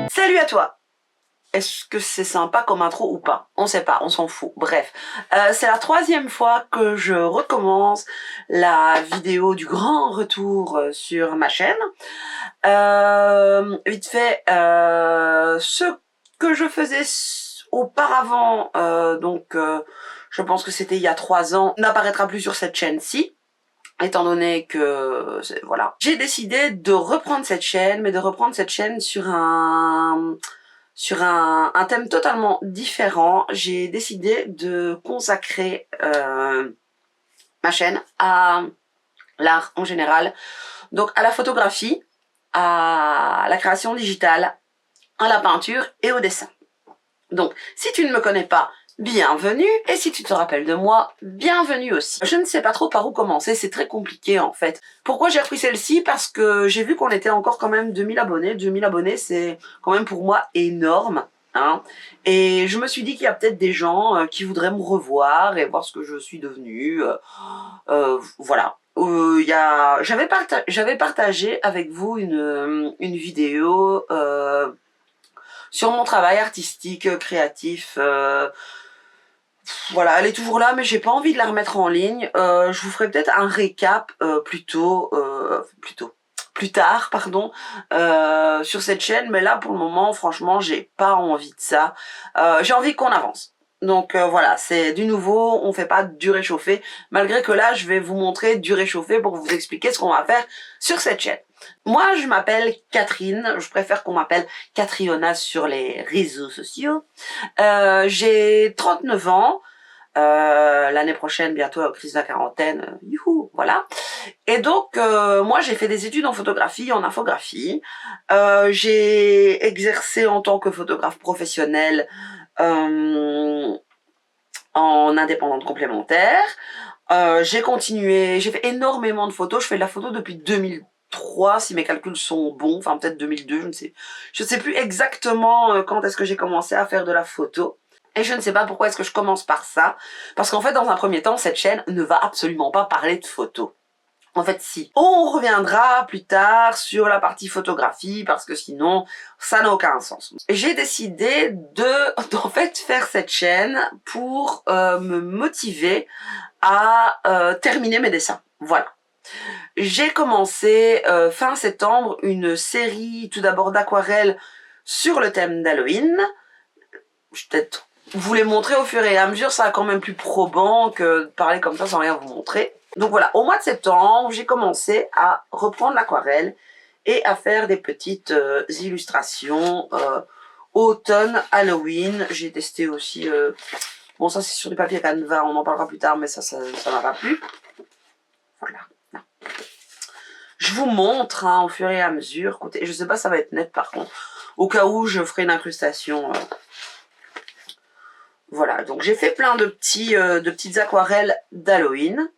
Salut à toi! Est-ce que c'est sympa comme intro ou pas? On sait pas, on s'en fout. Bref, c'est la 3e fois que je recommence la vidéo du grand retour sur ma chaîne. Vite fait, ce que je faisais auparavant, je pense que c'était il y a 3 ans, n'apparaîtra plus sur cette chaîne-ci. Étant donné que, voilà, j'ai décidé de reprendre cette chaîne, mais de reprendre cette chaîne sur un thème totalement différent. J'ai décidé de consacrer ma chaîne à l'art en général, donc à la photographie, à la création digitale, à la peinture et au dessin. Donc, si tu ne me connais pas, bienvenue, et si tu te rappelles de moi, bienvenue aussi. Je ne sais pas trop par où commencer, c'est très compliqué en fait. Pourquoi j'ai repris celle-ci? Parce que j'ai vu qu'on était encore quand même 2000 abonnés. 2000 abonnés, c'est quand même pour moi énorme. Hein. Et je me suis dit qu'il y a peut-être des gens qui voudraient me revoir et voir ce que je suis devenue. Voilà. J'avais partagé avec vous une vidéo sur mon travail artistique, créatif. Voilà, elle est toujours là, mais j'ai pas envie de la remettre en ligne. Je vous ferai peut-être un récap plus tard, pardon, sur cette chaîne. Mais là, pour le moment, franchement, j'ai pas envie de ça. J'ai envie qu'on avance. Donc voilà, c'est du nouveau, on fait pas du réchauffé. Malgré que là, je vais vous montrer du réchauffé pour vous expliquer ce qu'on va faire sur cette chaîne. Moi, je m'appelle Catherine, je préfère qu'on m'appelle Catriona sur les réseaux sociaux. J'ai 39 ans, l'année prochaine, bientôt, crise de la quarantaine, youhou, voilà. Et donc, moi, j'ai fait des études en photographie, en infographie. J'ai exercé en tant que photographe professionnel en indépendante complémentaire. J'ai continué, j'ai fait énormément de photos. Je fais de la photo depuis 2003, si mes calculs sont bons, enfin peut-être 2002, je ne sais plus exactement quand est-ce que j'ai commencé à faire de la photo. Et je ne sais pas pourquoi est-ce que je commence par ça, parce qu'en fait, dans un premier temps, cette chaîne ne va absolument pas parler de photos. En fait, si. On reviendra plus tard sur la partie photographie, parce que sinon, ça n'a aucun sens. J'ai décidé en fait, faire cette chaîne pour me motiver à terminer mes dessins. Voilà. J'ai commencé fin septembre une série tout d'abord d'aquarelles sur le thème d'Halloween. Je vais peut-être vous les montrer au fur et à mesure, ça a quand même plus probant que de parler comme ça sans rien vous montrer. Donc voilà, au mois de septembre, j'ai commencé à reprendre l'aquarelle et à faire des petites illustrations automne, Halloween. J'ai testé aussi... bon, ça c'est sur du papier canevas, on en parlera plus tard, mais ça m'a pas plu. Voilà. Non. Je vous montre hein, au fur et à mesure. Écoutez, je sais pas, ça va être net par contre. Au cas où, je ferai une incrustation. Voilà, donc j'ai fait plein de petites aquarelles d'Halloween.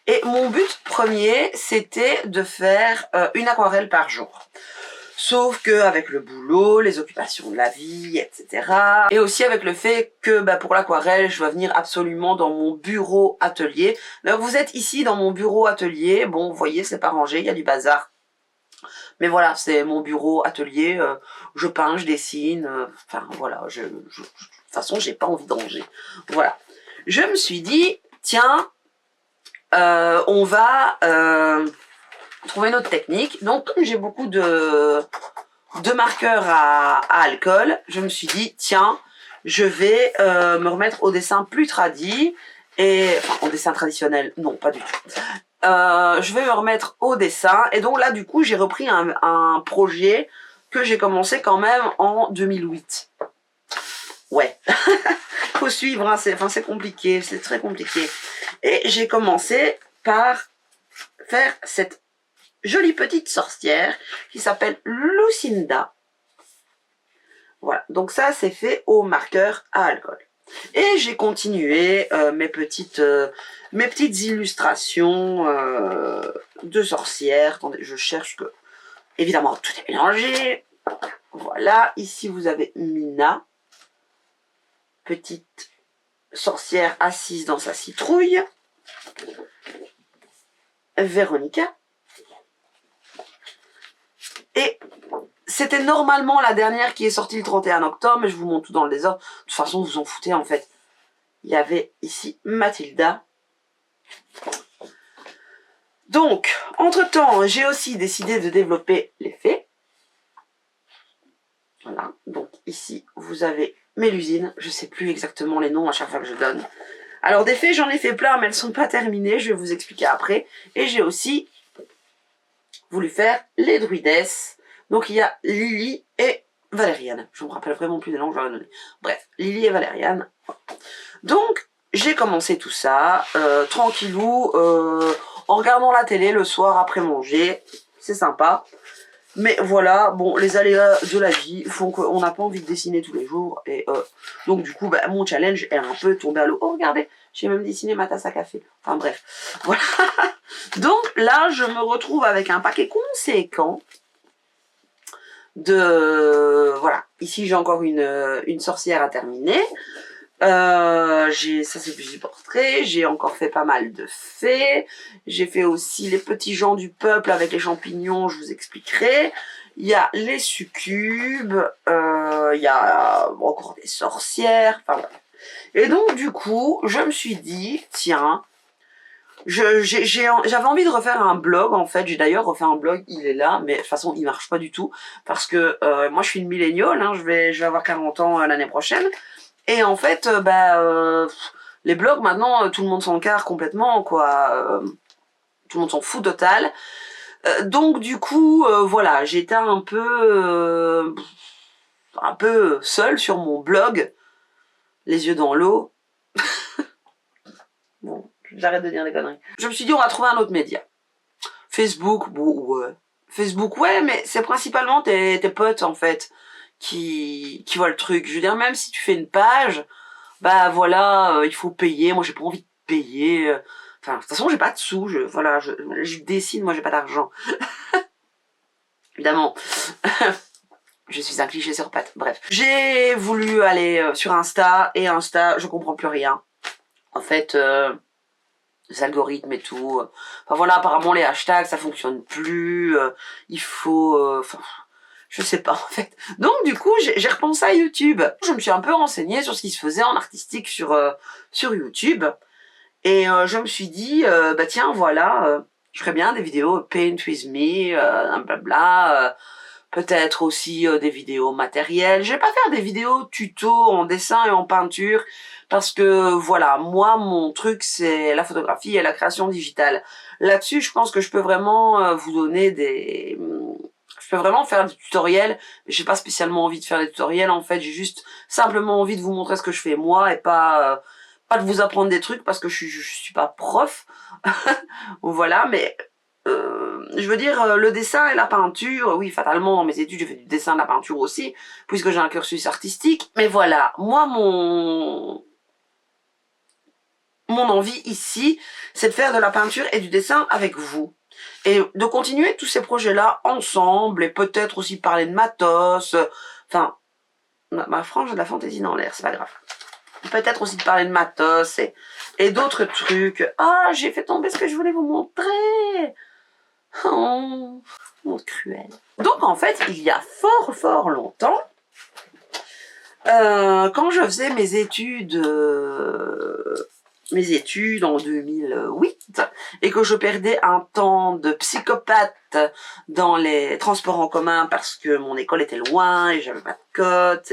Et mon but premier, c'était de faire une aquarelle par jour. Sauf que avec le boulot, les occupations de la vie, etc. Et aussi avec le fait que pour l'aquarelle, je dois venir absolument dans mon bureau atelier. Alors vous êtes ici dans mon bureau atelier. Bon, vous voyez, c'est pas rangé, il y a du bazar. Mais voilà, c'est mon bureau atelier. Je peins, je dessine. Enfin voilà, de toute façon, j'ai pas envie de ranger. Voilà. Je me suis dit, tiens, on va trouver une autre technique. Donc, comme j'ai beaucoup de marqueurs à alcool, je me suis dit, tiens, je vais me remettre au dessin plus tradi. Enfin, au dessin traditionnel, non, pas du tout. Je vais me remettre au dessin. Et donc là, du coup, j'ai repris un projet que j'ai commencé quand même en 2008. Ouais. Faut suivre, hein, c'est compliqué, c'est très compliqué. Et j'ai commencé par faire cette jolie petite sorcière qui s'appelle Lucinda. Voilà, donc ça c'est fait au marqueur à alcool. Et j'ai continué mes petites illustrations de sorcières. Attendez, je cherche que... Évidemment, tout est mélangé. Voilà, ici vous avez Mina. Petite sorcière assise dans sa citrouille. Véronica. Et C'était normalement la dernière qui est sortie le 31 octobre, mais je vous montre tout dans le désordre. De toute façon, vous en foutez en fait. Il y avait ici Mathilda. Donc, entre-temps, j'ai aussi décidé de développer les fées. Voilà, donc ici, vous avez Mélusine. Je ne sais plus exactement les noms à chaque fois que je donne. Alors, des fées, j'en ai fait plein, mais elles ne sont pas terminées. Je vais vous expliquer après. Et j'ai aussi voulu faire les druidesses. Donc, il y a Lily et Valériane. Je ne me rappelle vraiment plus des noms que j'aurais donné. Bref, Lily et Valériane. Donc, j'ai commencé tout ça, tranquillou, en regardant la télé le soir après manger. C'est sympa. Mais voilà, bon, les aléas de la vie font qu'on n'a pas envie de dessiner tous les jours. Et donc, du coup, bah, mon challenge est un peu tombé à l'eau. Oh, regardez, j'ai même dessiné ma tasse à café. Enfin, bref. Voilà. Donc, là, je me retrouve avec un paquet conséquent de... Voilà. Ici, j'ai encore une sorcière à terminer. Ça c'est du portrait, j'ai encore fait pas mal de fées, j'ai fait aussi les petits gens du peuple avec les champignons, je vous expliquerai. Il y a les succubes, il y a encore des sorcières, enfin voilà. Et donc du coup, je me suis dit, tiens, j'avais envie de refaire un blog en fait, j'ai d'ailleurs refait un blog, il est là, mais de toute façon il marche pas du tout, parce que moi je suis une milléniale, hein, je vais avoir 40 ans l'année prochaine. Et en fait, les blogs, maintenant, tout le monde s'en carre complètement, quoi. Tout le monde s'en fout total. Donc, du coup, voilà, j'étais un peu seule sur mon blog, les yeux dans l'eau. Bon, j'arrête de dire des conneries. Je me suis dit, on va trouver un autre média. Facebook, bon, ouais. Facebook, ouais, mais c'est principalement tes potes, en fait, qui voient le truc. Je veux dire, même si tu fais une page... Bah voilà, il faut payer, moi j'ai pas envie de payer, enfin de toute façon j'ai pas de sous, voilà, je dessine, moi j'ai pas d'argent. Évidemment, je suis un cliché sur pattes, bref. J'ai voulu aller sur Insta, et Insta, je comprends plus rien. En fait, les algorithmes et tout, enfin voilà, apparemment les hashtags ça fonctionne plus, il faut, enfin... Je sais pas en fait. Donc du coup, j'ai repensé à YouTube. Je me suis un peu renseignée sur ce qui se faisait en artistique sur YouTube. Et je me suis dit, bah tiens, voilà, je ferais bien des vidéos Paint with me, blabla. Peut-être aussi des vidéos matérielles. Je vais pas faire des vidéos tuto en dessin et en peinture. Parce que voilà, moi, mon truc, c'est la photographie et la création digitale. Là-dessus, je pense que je peux vraiment vous donner des... Je peux vraiment faire des tutoriels, mais j'ai pas spécialement envie de faire des tutoriels, en fait, j'ai juste simplement envie de vous montrer ce que je fais moi, et pas de vous apprendre des trucs, parce que je suis pas prof, voilà, mais je veux dire, le dessin et la peinture, oui, fatalement, dans mes études, j'ai fait du dessin et de la peinture aussi, puisque j'ai un cursus artistique, mais voilà, moi, mon envie ici, c'est de faire de la peinture et du dessin avec vous. Et de continuer tous ces projets-là ensemble, et peut-être aussi parler de matos, enfin, ma frange a de la fantaisie dans l'air, c'est pas grave. Peut-être aussi de parler de matos et d'autres trucs. Ah, j'ai fait tomber ce que je voulais vous montrer. Oh, mon cruel. Donc en fait, il y a fort longtemps, quand je faisais mes études en 2008 et que je perdais un temps de psychopathe dans les transports en commun parce que mon école était loin et j'avais pas de cote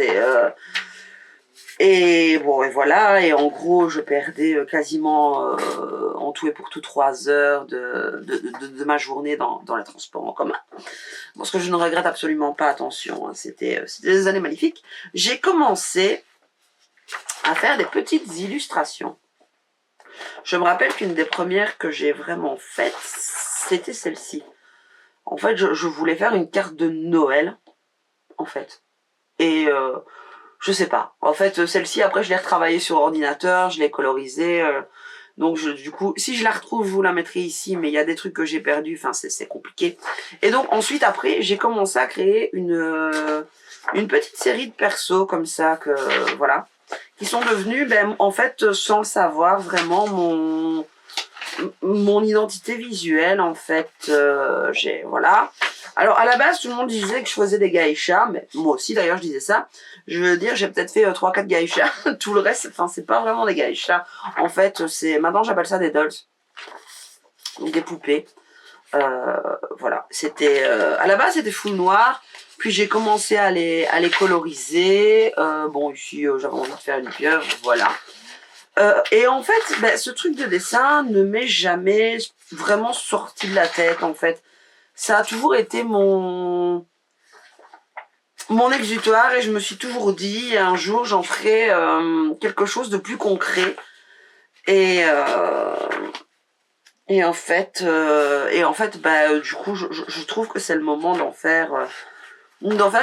et bon et voilà, et en gros je perdais quasiment en tout et pour tout 3 heures de ma journée dans les transports en commun. Bon, ce que je ne regrette absolument pas, attention, hein, c'était des années magnifiques. J'ai commencé à faire des petites illustrations. Je me rappelle qu'une des premières que j'ai vraiment faites, c'était celle-ci. En fait, je voulais faire une carte de Noël, en fait. Et je sais pas. En fait, celle-ci, après, je l'ai retravaillée sur ordinateur, je l'ai colorisée. Donc, du coup, si je la retrouve, je vous la mettrai ici, mais il y a des trucs que j'ai perdus, enfin, c'est compliqué. Et donc, ensuite, après, j'ai commencé à créer une petite série de persos, comme ça, que, voilà, qui sont devenus, ben, en fait, sans le savoir, vraiment mon identité visuelle, en fait, voilà. Alors, à la base, tout le monde disait que je faisais des geishas, mais moi aussi, d'ailleurs, je disais ça. Je veux dire, j'ai peut-être fait 3-4 geishas. Tout le reste, enfin, c'est pas vraiment des geishas. En fait, maintenant, j'appelle ça des dolls. Donc, des poupées. Voilà. C'était, à la base, c'était full noir. Puis, j'ai commencé à les coloriser. Bon, ici, j'avais envie de faire une pieuvre, voilà. Et en fait, ben, ce truc de dessin ne m'est jamais vraiment sorti de la tête, en fait. Ça a toujours été mon exutoire et je me suis toujours dit, un jour, j'en ferai quelque chose de plus concret. Et en fait, bah, du coup, je trouve que c'est le moment d'en faire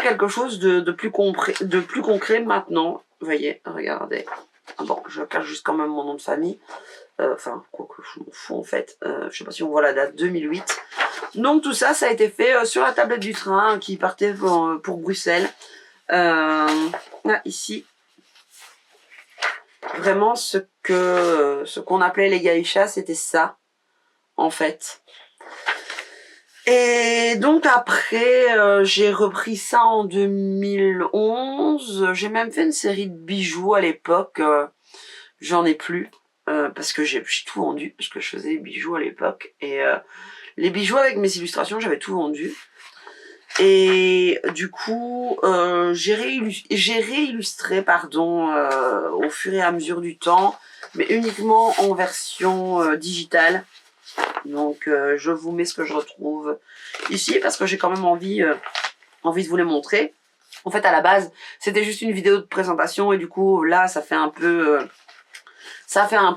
quelque chose de plus concret maintenant. Vous voyez, regardez. Bon, je cache juste quand même mon nom de famille. Enfin, quoi que je m'en fous en fait. Je sais pas si on voit la date, 2008. Donc tout ça, ça a été fait sur la tablette du train qui partait pour Bruxelles. Là, ici. Vraiment, ce qu'on appelait les geishas, c'était ça, en fait. Et donc après, j'ai repris ça en 2011. J'ai même fait une série de bijoux à l'époque. J'en ai plus. Parce que j'ai tout vendu, parce que je faisais des bijoux à l'époque. Et les bijoux avec mes illustrations, j'avais tout vendu. Et du coup, j'ai réillustré, au fur et à mesure du temps, mais uniquement en version digitale. Donc, je vous mets ce que je retrouve ici, parce que j'ai quand même envie de vous les montrer. En fait, à la base, c'était juste une vidéo de présentation, et du coup, là, ça fait un peu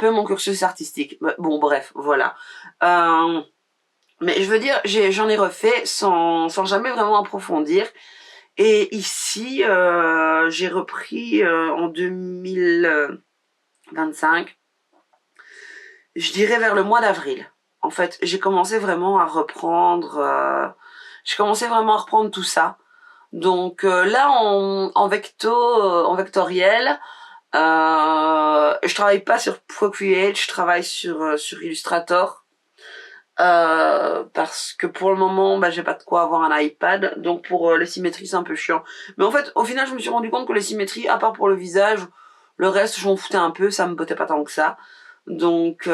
mon cursus artistique. Bon, bref, voilà. Mais je veux dire, j'en ai refait sans jamais vraiment approfondir. Et ici, j'ai repris en 2025, je dirais vers le mois d'avril. En fait, j'ai commencé vraiment à reprendre tout ça. Donc là, en vectoriel, je travaille pas sur Procreate, je travaille sur Illustrator. Parce que pour le moment, bah, j'ai pas de quoi avoir un iPad, donc pour les symétries, c'est un peu chiant. Mais en fait, au final, je me suis rendu compte que les symétries, à part pour le visage, le reste, je m'en foutais un peu, ça me bottait pas tant que ça. Donc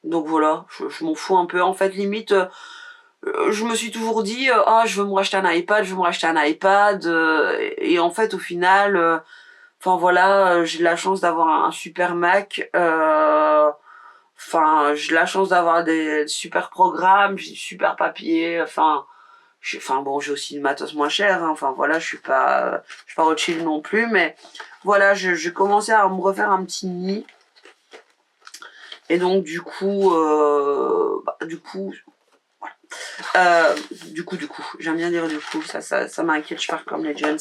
voilà, je m'en fous un peu. En fait, limite, je me suis toujours dit, ah, je veux me racheter un iPad, et en fait, au final, enfin voilà, j'ai la chance d'avoir un super Mac. Enfin, j'ai la chance d'avoir des super programmes, j'ai super papier, enfin bon, j'ai aussi une matos moins cher, hein, enfin voilà, je suis pas Rothschild non plus, mais voilà, j'ai commencé à me refaire un petit nid. Et donc du coup, j'aime bien dire du coup, ça m'inquiète, je pars comme les Legends.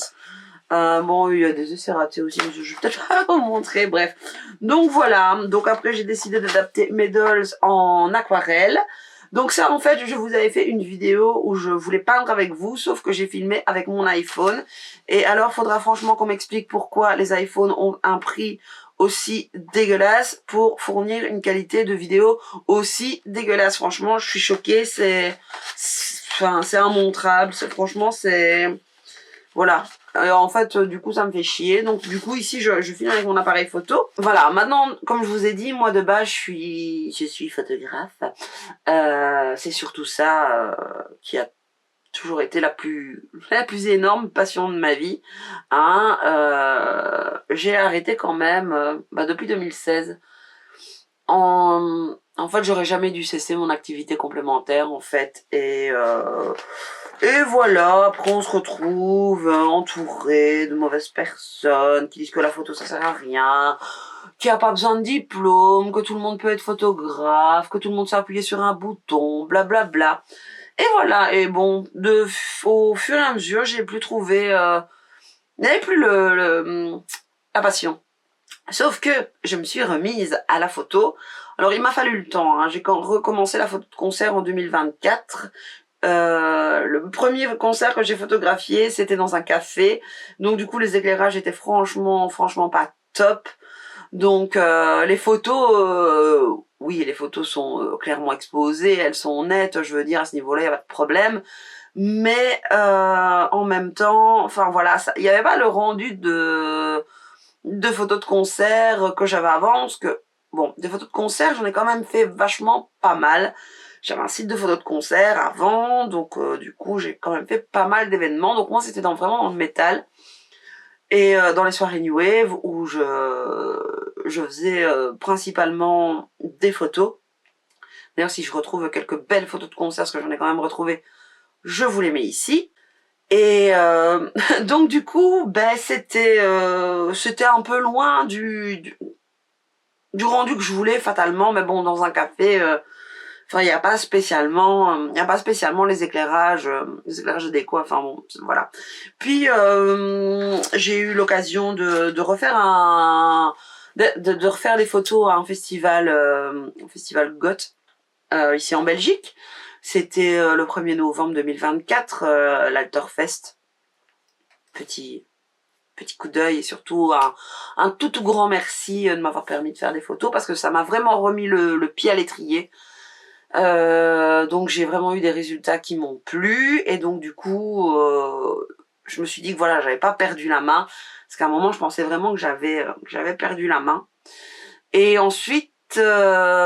Bon, il y a des essais ratés aussi, mais je vais peut-être pas vous montrer, bref. Donc voilà, donc après j'ai décidé d'adapter mes dolls en aquarelle. Donc ça, en fait, je vous avais fait une vidéo où je voulais peindre avec vous, sauf que j'ai filmé avec mon iPhone. Et alors, faudra franchement qu'on m'explique pourquoi les iPhones ont un prix aussi dégueulasse pour fournir une qualité de vidéo aussi dégueulasse. Franchement, je suis choquée, c'est immontrable, franchement, c'est... Voilà. En fait, du coup, ça me fait chier. Donc, du coup, ici, je filme avec mon appareil photo. Voilà. Maintenant, comme je vous ai dit, moi, de base, je suis photographe. C'est surtout ça qui a toujours été la plus énorme passion de ma vie. Hein. J'ai arrêté quand même depuis 2016. En fait, j'aurais jamais dû cesser mon activité complémentaire, en fait. Et voilà, après on se retrouve entouré de mauvaises personnes qui disent que la photo ça sert à rien, qu'il n'y a pas besoin de diplôme, que tout le monde peut être photographe, que tout le monde sait appuyer sur un bouton, blablabla. Bla bla. Et voilà, et bon, au fur et à mesure, j'ai plus trouvé... n'avais plus la passion. Sauf que je me suis remise à la photo. Alors il m'a fallu le temps, hein. J'ai recommencé la photo de concert en 2024. Le premier concert que j'ai photographié, c'était dans un café. Donc du coup, les éclairages étaient franchement pas top. Donc les photos, oui, les photos sont clairement exposées, elles sont nettes, je veux dire, à ce niveau-là, il n'y a pas de problème. Mais en même temps, enfin voilà, il n'y avait pas le rendu de photos de concert que j'avais avant, parce que, bon, des photos de concert, j'en ai quand même fait vachement pas mal. J'avais un site de photos de concert avant, donc du coup, j'ai quand même fait pas mal d'événements. Donc moi, c'était vraiment dans le métal. Et dans les soirées New Wave, où je faisais principalement des photos. D'ailleurs, si je retrouve quelques belles photos de concert, parce que j'en ai quand même retrouvé, je vous les mets ici. Et donc du coup, ben c'était un peu loin du rendu que je voulais fatalement, mais bon, dans un café, enfin il n'y a pas spécialement, les éclairages adéquats. Enfin bon, voilà. Puis j'ai eu l'occasion de refaire de refaire des photos à un festival goth ici en Belgique. C'était le 1er novembre 2024, l'Alterfest. Petit coup d'œil et surtout un tout grand merci de m'avoir permis de faire des photos parce que ça m'a vraiment remis le pied à l'étrier. Donc j'ai vraiment eu des résultats qui m'ont plu et donc du coup je me suis dit que voilà, j'avais pas perdu la main parce qu'à un moment je pensais vraiment que j'avais perdu la main. Et ensuite via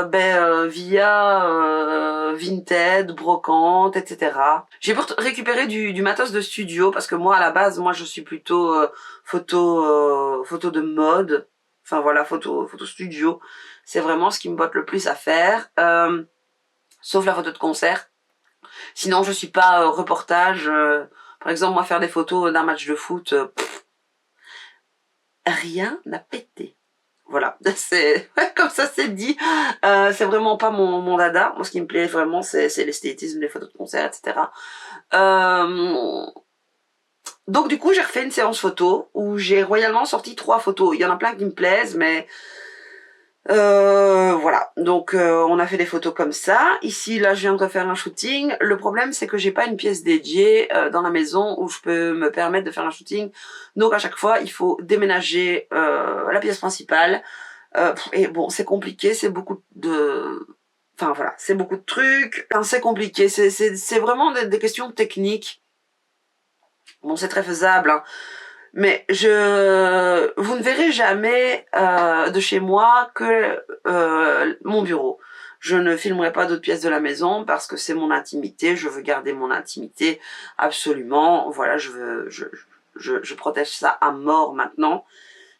Vinted, Brocante, etc. J'ai récupéré du matos de studio parce que moi à la base, moi je suis plutôt photo de mode. Enfin voilà, photo studio. C'est vraiment ce qui me botte le plus à faire. Sauf la photo de concert. Sinon je suis pas reportage. Par exemple, moi faire des photos d'un match de foot, rien n'a pété. Voilà, c'est comme ça c'est dit. C'est vraiment pas mon dada. Moi, ce qui me plaît vraiment, c'est l'esthétisme, les photos de concert, etc. Donc du coup, j'ai refait une séance photo où j'ai royalement sorti 3 photos. Il y en a plein qui me plaisent, mais voilà. Donc on a fait des photos comme ça. Ici, là, je viens de refaire un shooting. Le problème, c'est que j'ai pas une pièce dédiée dans la maison où je peux me permettre de faire un shooting. Donc à chaque fois, il faut déménager la pièce principale. Et bon, c'est compliqué, c'est beaucoup de... Enfin voilà, c'est beaucoup de trucs. Enfin, c'est compliqué, c'est vraiment des questions techniques. Bon, c'est très faisable, hein. Mais vous ne verrez jamais de chez moi que mon bureau. Je ne filmerai pas d'autres pièces de la maison parce que c'est mon intimité. Je veux garder mon intimité absolument. Voilà, je protège ça à mort maintenant.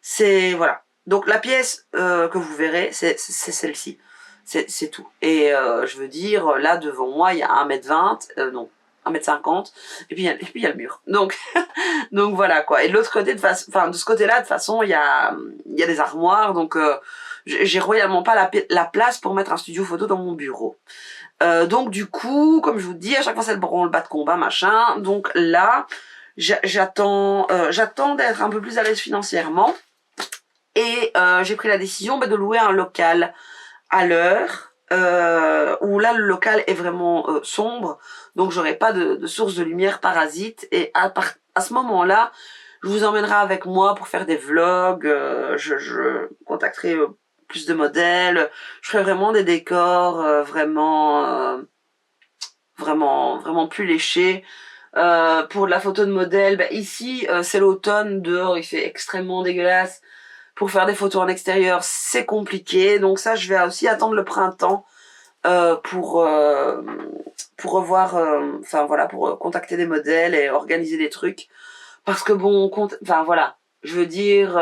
C'est voilà. Donc la pièce que vous verrez, c'est celle-ci. C'est tout. Et je veux dire, là devant moi, il y a 1m20, non, 1m50, et puis il y a le mur. Donc, donc voilà quoi. Et de l'autre côté, de ce côté-là, de toute façon, il y a des armoires, donc j'ai royalement pas la place pour mettre un studio photo dans mon bureau. Donc du coup, comme je vous dis, à chaque fois c'est le branle-bas de combat, machin. Donc là, j'attends d'être un peu plus à l'aise financièrement. Et j'ai pris la décision de louer un local à l'heure, où là le local est vraiment sombre, donc j'aurai pas de source de lumière parasite. Et à ce moment-là, je vous emmènerai avec moi pour faire des vlogs, je contacterai plus de modèles, je ferai vraiment des décors vraiment plus léchés. Pour la photo de modèle, ici c'est l'automne, dehors il fait extrêmement dégueulasse. Pour faire des photos en extérieur, c'est compliqué. Donc ça, je vais aussi attendre le printemps pour revoir, enfin voilà, pour contacter des modèles et organiser des trucs. Parce que bon, enfin voilà, je veux dire,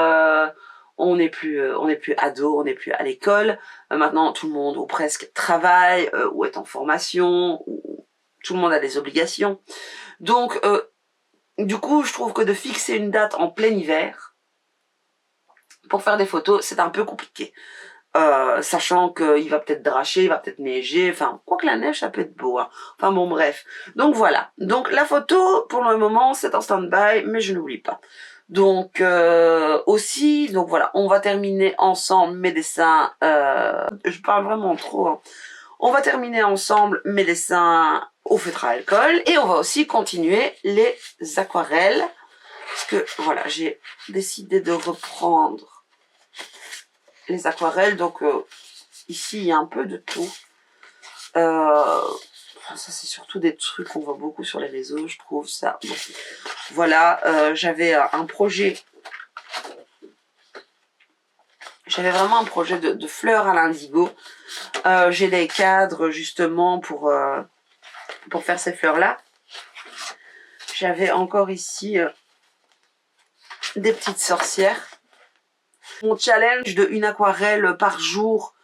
on n'est plus ado, on n'est plus à l'école. Maintenant, tout le monde ou presque travaille ou est en formation. Ou tout le monde a des obligations. Donc, du coup, je trouve que de fixer une date en plein hiver pour faire des photos, c'est un peu compliqué. Sachant qu'il va peut-être dracher, il va peut-être neiger, enfin, quoi que la neige, ça peut être beau, hein. Enfin bon, bref. Donc voilà. Donc la photo, pour le moment, c'est en stand-by, mais je n'oublie pas. Donc aussi, donc voilà, on va terminer ensemble mes dessins, je parle vraiment trop, hein. On va terminer ensemble mes dessins au feutre à alcool, et on va aussi continuer les aquarelles, parce que voilà, j'ai décidé de reprendre les aquarelles. Donc ici, il y a un peu de tout. Ça, c'est surtout des trucs qu'on voit beaucoup sur les réseaux, je trouve ça. Bon. Voilà, j'avais un projet. J'avais vraiment un projet de fleurs à l'indigo. J'ai des cadres justement pour faire ces fleurs-là. J'avais encore ici des petites sorcières. Mon challenge de une aquarelle par jour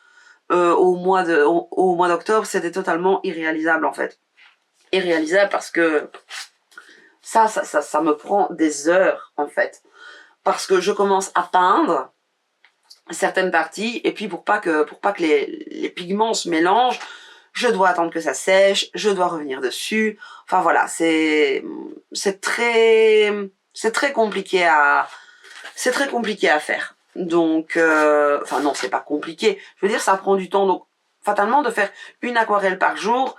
au mois d'octobre, c'était totalement irréalisable en fait. Irréalisable parce que ça me prend des heures en fait. Parce que je commence à peindre certaines parties et puis pour pas que les pigments se mélangent, je dois attendre que ça sèche, je dois revenir dessus. Enfin voilà, c'est très compliqué à faire. Donc enfin non, c'est pas compliqué. Je veux dire, ça prend du temps. Donc fatalement, de faire une aquarelle par jour,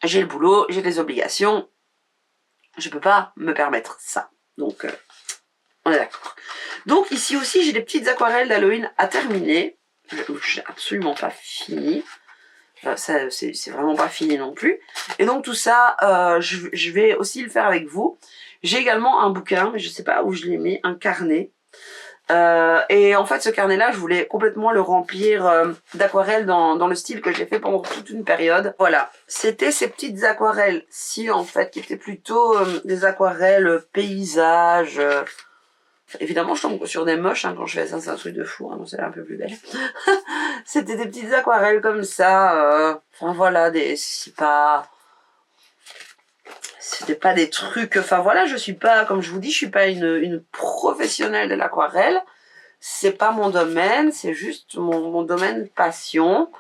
j'ai le boulot, j'ai des obligations, je peux pas me permettre ça. Donc on est d'accord. Donc ici aussi, j'ai des petites aquarelles d'Halloween à terminer. Je n'ai absolument pas fini. Ça, c'est vraiment pas fini non plus. Et donc tout ça, je vais aussi le faire avec vous. J'ai également un bouquin, mais je sais pas où je l'ai mis, un carnet. Et en fait, ce carnet-là, je voulais complètement le remplir d'aquarelles dans le style que j'ai fait pendant toute une période. Voilà, c'était ces petites aquarelles-ci, en fait, qui étaient plutôt des aquarelles paysages. Évidemment, je tombe sur des moches hein, quand je fais ça, c'est un truc de fou, hein, donc c'est un peu plus belle. C'était des petites aquarelles comme ça. Enfin voilà, c'était pas des trucs. Enfin voilà, je suis pas, comme je vous dis, je suis pas une professionnelle de l'aquarelle. C'est pas mon domaine, c'est juste mon domaine passion.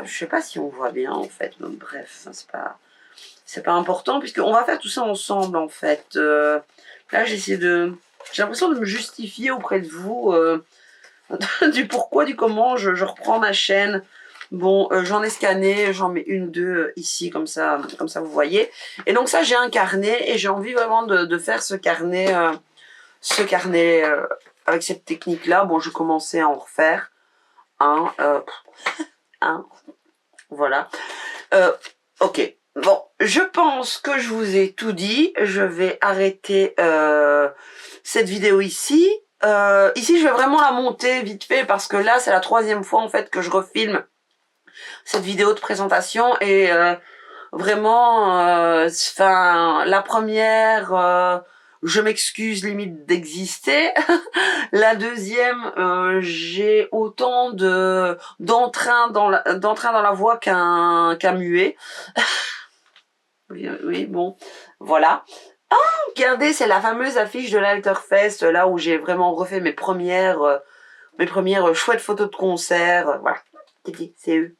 Je sais pas si on voit bien en fait, donc bref, c'est pas important puisqu'on va faire tout ça ensemble en fait. Là j'ai l'impression de me justifier auprès de vous du pourquoi, du comment je reprends ma chaîne. Bon, j'en ai scanné, j'en mets une ou deux ici, comme ça vous voyez. Et donc ça, j'ai un carnet et j'ai envie vraiment de faire ce carnet avec cette technique-là. Bon, je commençais à en refaire un, voilà. Ok, bon, je pense que je vous ai tout dit. Je vais arrêter cette vidéo ici. Ici, je vais vraiment la monter vite fait parce que là, c'est la 3e fois en fait que je refilme cette vidéo de présentation et vraiment, la première, je m'excuse limite d'exister. La deuxième, j'ai autant d'entrain dans la voix qu'un muet. Oui, bon, voilà. Regardez, c'est la fameuse affiche de l'Alterfest, là où j'ai vraiment refait mes premières chouettes photos de concert. Voilà, c'est eux.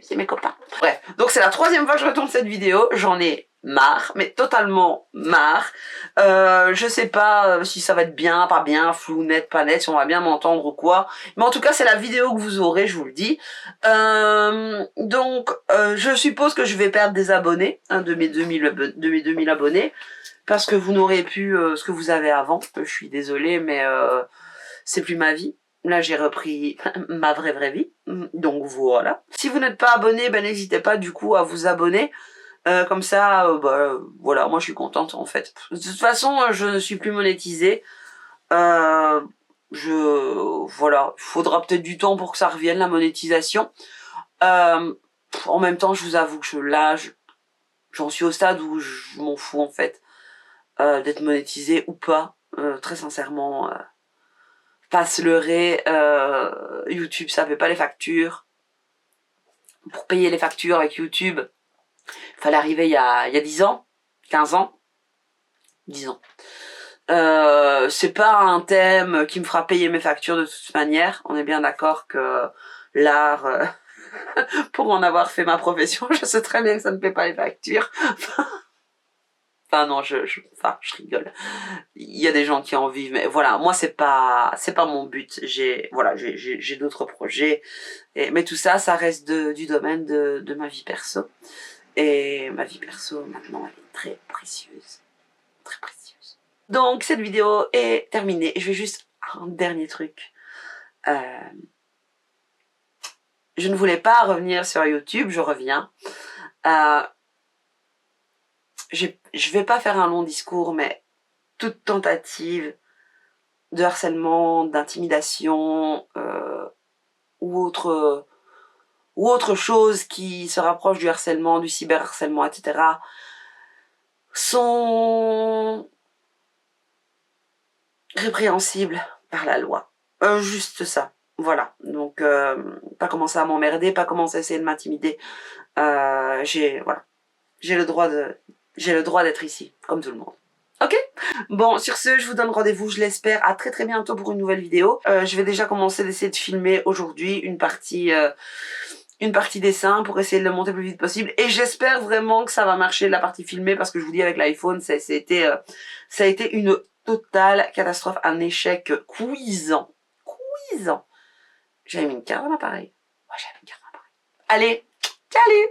C'est mes copains. Bref, donc c'est la 3e fois que je retourne cette vidéo. J'en ai marre, mais totalement marre. Je sais pas si ça va être bien, pas bien, flou, net, pas net, si on va bien m'entendre ou quoi. Mais en tout cas, c'est la vidéo que vous aurez, je vous le dis. Donc, je suppose que je vais perdre des abonnés, hein, de mes 2000 abonnés, parce que vous n'aurez plus ce que vous avez avant. Je suis désolée, mais c'est plus ma vie. Là, j'ai repris ma vraie vie. Donc voilà. Si vous n'êtes pas abonné, ben n'hésitez pas du coup à vous abonner. Comme ça, voilà, moi je suis contente en fait. De toute façon, je ne suis plus monétisée. Voilà, il faudra peut-être du temps pour que ça revienne la monétisation. En même temps, je vous avoue que j'en suis au stade où je m'en fous en fait d'être monétisée ou pas. Très sincèrement. Pas se leurrer, YouTube ça paie pas les factures. Pour payer les factures avec YouTube, il fallait arriver il y a 10 ans, 15 ans, 10 ans. C'est pas un thème qui me fera payer mes factures de toute manière. On est bien d'accord que l'art, pour en avoir fait ma profession, je sais très bien que ça ne paie pas les factures. Enfin non, je rigole. Il y a des gens qui en vivent, mais voilà, moi c'est pas mon but. J'ai d'autres projets, mais tout ça, ça reste du domaine de ma vie perso. Et ma vie perso maintenant, elle est très précieuse, très précieuse. Donc cette vidéo est terminée. Je vais juste un dernier truc. Je ne voulais pas revenir sur YouTube, je reviens. Je vais pas faire un long discours, mais toute tentative de harcèlement, d'intimidation ou autre chose qui se rapproche du harcèlement, du cyberharcèlement, etc. sont répréhensibles par la loi. Juste ça. Voilà. Donc, pas commencer à m'emmerder, pas commencer à essayer de m'intimider. Voilà. J'ai le droit d'être ici, comme tout le monde. Ok? Bon, sur ce, je vous donne rendez-vous, je l'espère, à très très bientôt pour une nouvelle vidéo. Je vais déjà commencer d'essayer de filmer aujourd'hui une partie dessin pour essayer de le monter le plus vite possible. Et j'espère vraiment que ça va marcher, la partie filmée, parce que je vous dis, avec l'iPhone, ça a été une totale catastrophe, un échec cuisant. J'avais mis une carte dans l'appareil. Ouais, j'avais mis une carte dans l'appareil. Allez, salut!